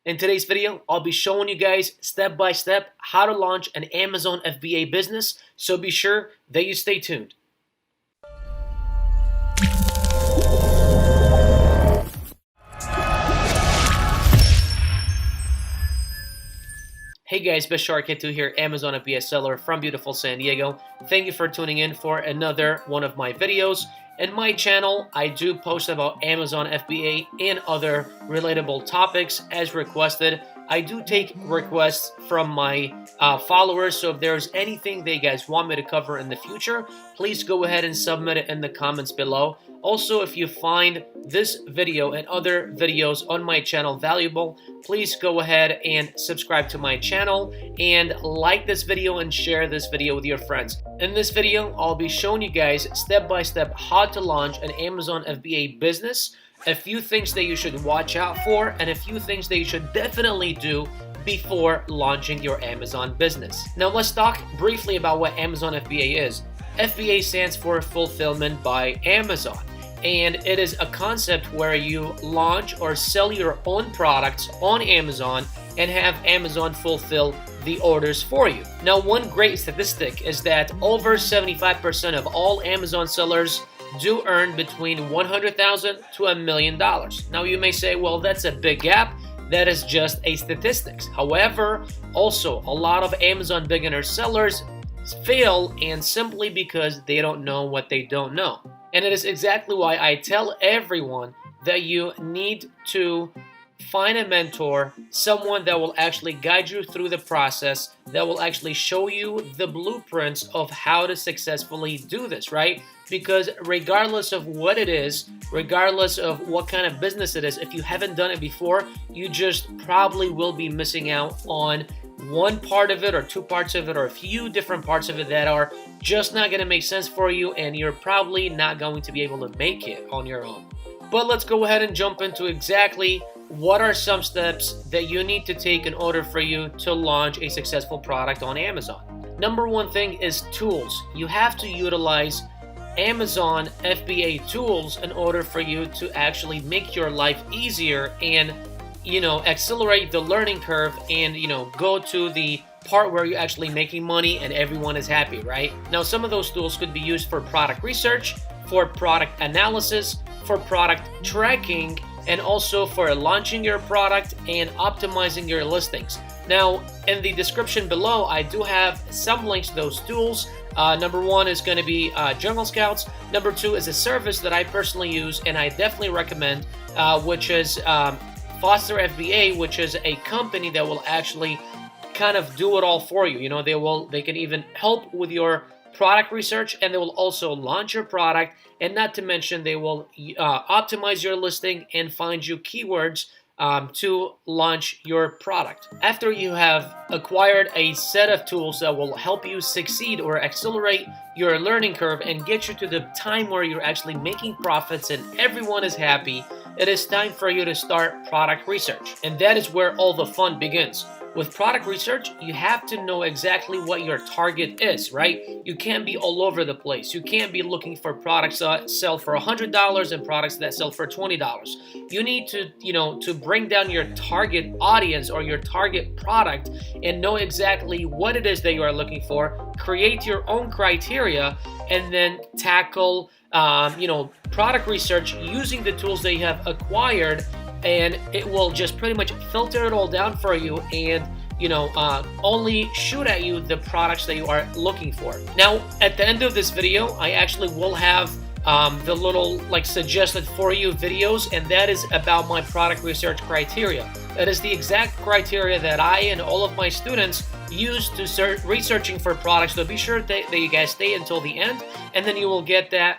In today's video, I'll be showing you guys step by step how to launch an Amazon FBA business, so be sure that you stay tuned. Hey guys, Best Shark 2 here, Amazon FBA seller from beautiful San Diego. Thank you for tuning in for another one of my videos. In my channel, I do post about Amazon FBA and other relatable topics as requested. I do take requests from my followers, so if there's anything they guys want me to cover in the future, please go ahead and submit it in the comments below. Also, if you find this video and other videos on my channel valuable, please go ahead and subscribe to my channel and like this video and share this video with your friends. In this video, I'll be showing you guys step by step how to launch an Amazon FBA business, a few things that you should watch out for, and a few things that you should definitely do before launching your Amazon business. Now let's talk briefly about what Amazon FBA is. FBA stands for Fulfillment by Amazon, and it is a concept where you launch or sell your own products on Amazon and have Amazon fulfill the orders for you. Now, one great statistic is that over 75% of all Amazon sellers do earn between $100,000 to $1 million. Now, you may say, well, that's a big gap. That is just a statistics. However, also a lot of Amazon beginner sellers fail, and simply because they don't know what they don't know. And it is exactly why I tell everyone that you need to find a mentor, someone that will actually guide you through the process, that will actually show you the blueprints of how to successfully do this, right? Because regardless of what it is, regardless of what kind of business it is, if you haven't done it before, you just probably will be missing out on one part of it or two parts of it or a few different parts of it that are just not going to make sense for you, and you're probably not going to be able to make it on your own. But let's go ahead and jump into exactly what are some steps that you need to take in order for you to launch a successful product on Amazon. Number one thing is tools. You have to utilize Amazon FBA tools in order for you to actually make your life easier and accelerate the learning curve and go to the part where you're actually making money and everyone is happy, right? Now, some of those tools could be used for product research, for product analysis, for product tracking, and also for launching your product and optimizing your listings. Now, in the description below, I do have some links to those tools. Number one is going to be Jungle Scouts. Number two is a service that I personally use and I definitely recommend, which is Foster FBA, which is a company that will actually kind of do it all for you. They can even help with your product research, and they will also launch your product, and not to mention they will optimize your listing and find you keywords to launch your product. After you have acquired a set of tools that will help you succeed or accelerate your learning curve and get you to the time where you're actually making profits and everyone is happy, it is time for you to start product research. And that is where all the fun begins. With product research, you have to know exactly what your target is, right? You can't be all over the place. You can't be looking for products that sell for $100 and products that sell for $20. You need to, to bring down your target audience or your target product and know exactly what it is that you are looking for, create your own criteria, and then tackle, product research using the tools that you have acquired, and it will just pretty much filter it all down for you and only shoot at you the products that you are looking for. Now, at the end of this video, I actually will have the little suggested for you videos, and that is about my product research criteria. That is the exact criteria that I and all of my students use to start researching for products. So be sure that you guys stay until the end, and then you will get that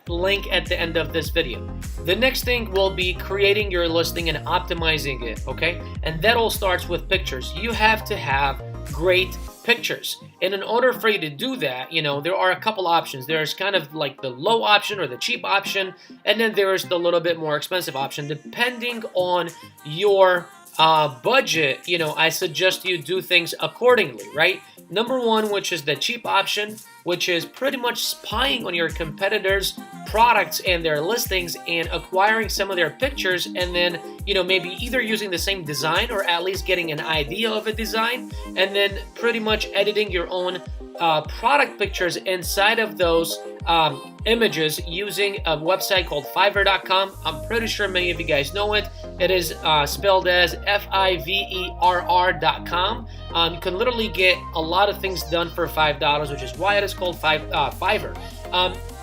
link at the end of this video. The next thing will be creating your listing and optimizing it, okay? And that all starts with pictures. You have to have great pictures. And in order for you to do that, there are a couple options. There's kind of like the low option or the cheap option, and then there is the little bit more expensive option, depending on your budget, I suggest you do things accordingly, right? Number one, which is the cheap option, which is pretty much spying on your competitors' products and their listings and acquiring some of their pictures, and then, maybe either using the same design or at least getting an idea of a design, and then pretty much editing your own product pictures inside of those images using a website called Fiverr.com. I'm pretty sure many of you guys know it. It is spelled as Fiverr.com. You can literally get a lot of things done for $5, which is why it is called Fiverr.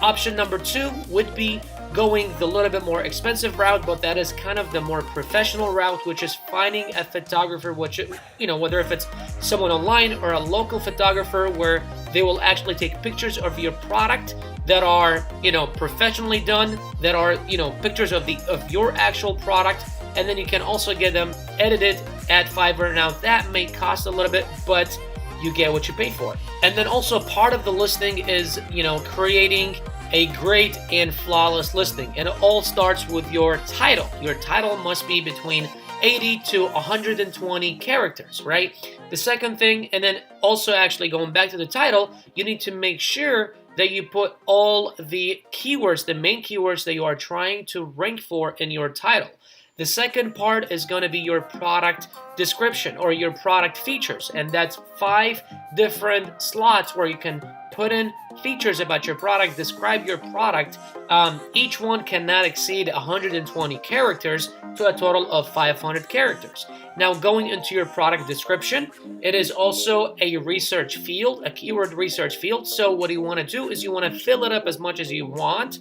Option number two would be going the little bit more expensive route, but that is kind of the more professional route, which is finding a photographer, which, whether if it's someone online or a local photographer, where they will actually take pictures of your product that are, professionally done, that are, pictures of your actual product, and then you can also get them edited at Fiverr. Now that may cost a little bit, but you get what you pay for. And then also part of the listing is, creating a great and flawless listing. And it all starts with your title. Your title must be between 80 to 120 characters, right? The second thing, and then also actually going back to the title, you need to make sure that you put all the keywords, the main keywords that you are trying to rank for in your title. The second part is going to be your product description or your product features, and that's 5 different slots where you can put in features about your product, describe your product. Each one cannot exceed 120 characters to a total of 500 characters. Now, going into your product description, it is also a research field, a keyword research field. So what you want to do is you want to fill it up as much as you want,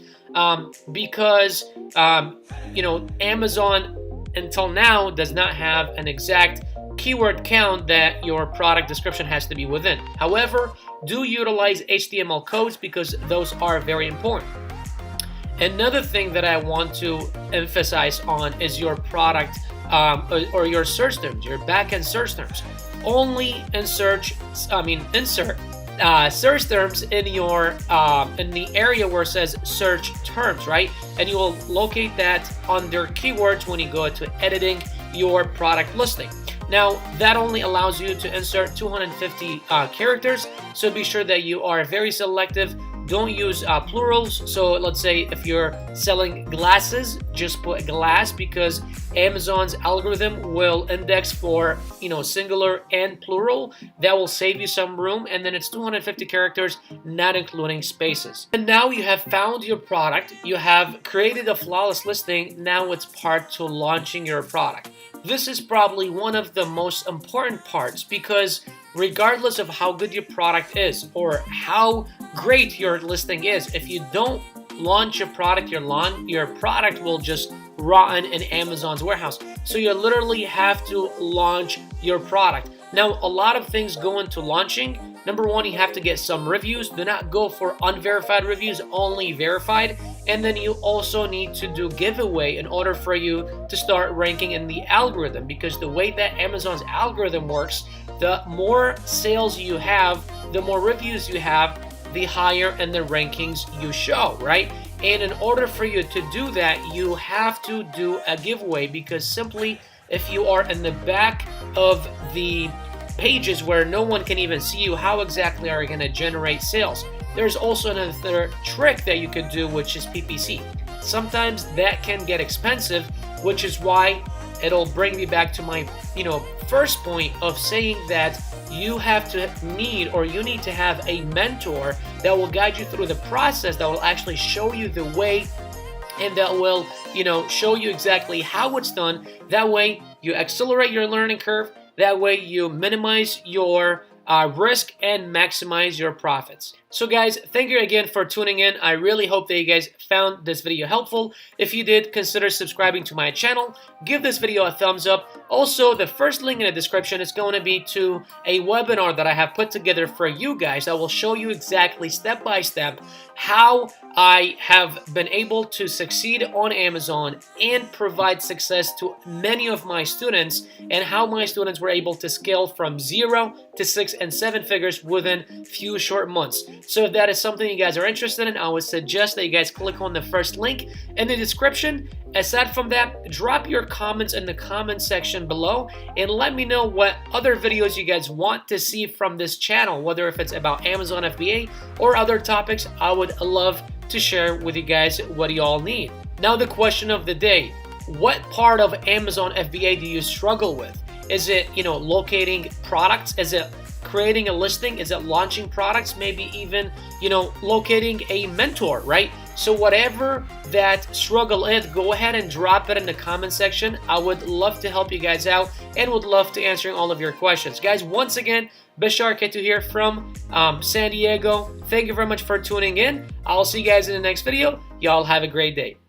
because Amazon until now does not have an exact keyword count that your product description has to be within. However, do utilize HTML codes because those are very important. Another thing that I want to emphasize on is your product or your search terms, your backend search terms. Only insert search terms in your in the area where it says search terms, right? And you will locate that under keywords when you go to editing your product listing. Now, that only allows you to insert 250 characters, so be sure that you are very selective. Don't use plurals. So let's say if you're selling glasses, just put glass, because Amazon's algorithm will index for singular and plural. That will save you some room, and then it's 250 characters, not including spaces. And now you have found your product, you have created a flawless listing. Now it's part to launching your product. This is probably one of the most important parts, because regardless of how good your product is or how great your listing is, if you don't launch your product, your product will just rotten in Amazon's warehouse. So you literally have to launch your product. Now, a lot of things go into launching. Number one, you have to get some reviews. Do not go for unverified reviews, only verified. And then you also need to do giveaway in order for you to start ranking in the algorithm, because the way that Amazon's algorithm works, the more sales you have, the more reviews you have, the higher in the rankings you show, right? And in order for you to do that, you have to do a giveaway, because simply if you are in the back of the pages where no one can even see you, how exactly are you going to generate sales? There's also another trick that you could do, which is PPC. Sometimes that can get expensive, which is why it'll bring me back to my first point of saying that you need to have a mentor that will guide you through the process, that will actually show you the way, and that will show you exactly how it's done. That way you accelerate your learning curve. That way you minimize your risk and maximize your profits. So guys, thank you again for tuning in. I really hope that you guys found this video helpful. If you did, consider subscribing to my channel. Give this video a thumbs up. Also, the first link in the description is going to be to a webinar that I have put together for you guys. I will show you exactly step by step how I have been able to succeed on Amazon and provide success to many of my students, and how my students were able to scale from 0 to 6 and 7 figures within few short months. So if that is something you guys are interested in, I would suggest that you guys click on the first link in the description. Aside from that, drop your comments in the comment section below and let me know what other videos you guys want to see from this channel, whether if it's about Amazon FBA or other topics. I would love to share with you guys what you all need. Now the question of the day, what part of Amazon FBA do you struggle with? Is it, locating products? Is it creating a listing? Is it launching products? Maybe even, locating a mentor, right? So whatever that struggle is, go ahead and drop it in the comment section. I would love to help you guys out and would love to answer all of your questions. Guys, once again, Bashar Ketu here from San Diego. Thank you very much for tuning in. I'll see you guys in the next video. Y'all have a great day.